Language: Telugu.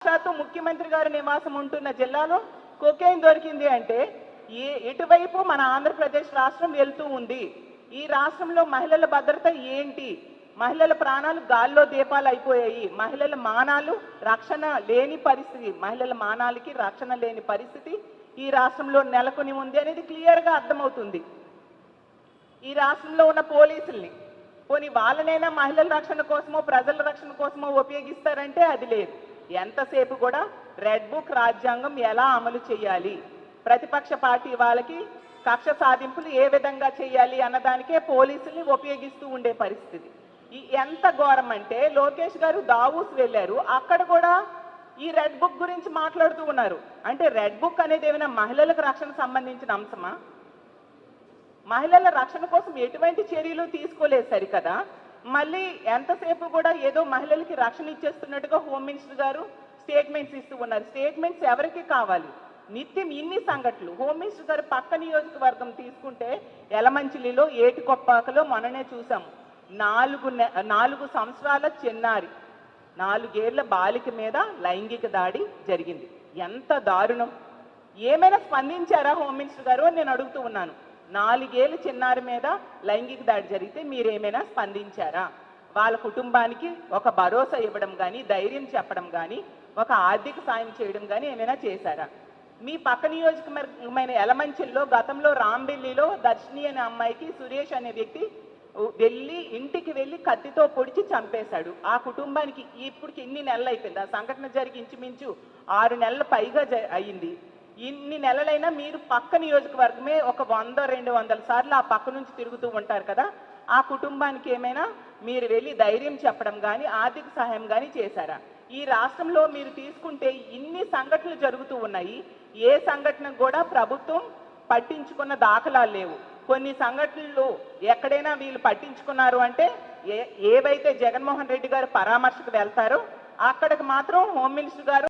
సాక్షాత్తు ముఖ్యమంత్రి గారి నివాసం ఉంటున్న జిల్లాలో కొకైన్ దొరికింది అంటే ఇటువైపు మన ఆంధ్రప్రదేశ్ రాష్ట్రం వెళ్తూ ఉంది. ఈ రాష్ట్రంలో మహిళల భద్రత ఏంటి? మహిళల ప్రాణాలు గాల్లో దీపాలు అయిపోయాయి. మహిళల మానాలు రక్షణ లేని పరిస్థితి, మహిళల మానాలకి రక్షణ లేని పరిస్థితి ఈ రాష్ట్రంలో నెలకొని ఉంది అనేది క్లియర్గా అర్థమవుతుంది. ఈ రాష్ట్రంలో ఉన్న పోలీసుల్ని పోనీ వాళ్ళనైనా మహిళల రక్షణ కోసమో ప్రజల రక్షణ కోసమో ఉపయోగిస్తారంటే అది లేదు. ఎంతసేపు కూడా రెడ్ బుక్ రాజ్యాంగం ఎలా అమలు చేయాలి, ప్రతిపక్ష పార్టీ వాళ్ళకి కక్ష సాధింపులు ఏ విధంగా చేయాలి అన్నదానికే పోలీసుల్ని ఉపయోగిస్తూ ఉండే పరిస్థితి. ఎంత ఘోరం అంటే లోకేష్ గారు దావూస్ వెళ్ళారు, అక్కడ కూడా ఈ రెడ్ బుక్ గురించి మాట్లాడుతూ ఉన్నారు. అంటే రెడ్ బుక్ అనేది ఏమైనా మహిళలకు రక్షణ సంబంధించిన అంశమా? మహిళల రక్షణ కోసం ఎటువంటి చర్యలు తీసుకోలేదు సరికదా. మళ్ళీ ఎంతసేపు కూడా ఏదో మహిళలకి రక్షణ ఇచ్చేస్తున్నట్టుగా హోమ్ మినిస్టర్ గారు స్టేట్మెంట్స్ ఇస్తూ ఉన్నారు. స్టేట్మెంట్స్ ఎవరికి కావాలి? నిత్యం ఇన్ని సంఘటనలు. హోమ్ మినిస్టర్ గారు పక్క నియోజకవర్గం తీసుకుంటే యలమంచిలిలో ఏటికొప్పాకలో మననే చూసాము. 4 సంవత్సరాల చిన్నారి 4 ఏళ్ల బాలిక మీద లైంగిక దాడి జరిగింది. ఎంత దారుణం! ఏమైనా స్పందించారా హోమ్ మినిస్టర్ గారు అని నేను అడుగుతూ ఉన్నాను. 4 ఏళ్ల చిన్నారి మీద లైంగిక దాడి జరిగితే మీరేమైనా స్పందించారా? వాళ్ళ కుటుంబానికి ఒక భరోసా ఇవ్వడం కానీ, ధైర్యం చెప్పడం కానీ, ఒక ఆర్థిక సాయం చేయడం కానీ ఏమైనా చేశారా? మీ పక్క నియోజకవర్గమైన యలమంచిల్లో గతంలో రాంబెల్లిలో దర్శిని అనే అమ్మాయికి సురేష్ అనే వ్యక్తి ఇంటికి వెళ్ళి కత్తితో పొడిచి చంపేశాడు. ఆ కుటుంబానికి ఇప్పటికి ఇన్ని నెలలు అయిపోయింది. ఆ సంఘటన జరిగి ఇంచుమించు 6 నెలల పైగా అయ్యింది. ఇన్ని నెలలైనా మీరు పక్క నియోజకవర్గమే ఒక 100-200 సార్లు ఆ పక్క నుంచి తిరుగుతూ ఉంటారు కదా. ఆ కుటుంబానికి ఏమైనా మీరు వెళ్ళి ధైర్యం చెప్పడం కానీ, ఆర్థిక సహాయం కానీ చేశారా? ఈ రాష్ట్రంలో మీరు తీసుకుంటే ఇన్ని సంఘటనలు జరుగుతూ ఉన్నాయి. ఏ సంఘటనకు కూడా ప్రభుత్వం పట్టించుకున్న దాఖలాలు లేవు. కొన్ని సంఘటనలు ఎక్కడైనా వీళ్ళు పట్టించుకున్నారు అంటే ఏవైతే జగన్మోహన్ రెడ్డి గారు పరామర్శకు వెళ్తారో అక్కడికి మాత్రం హోమ్ మినిస్టర్ గారు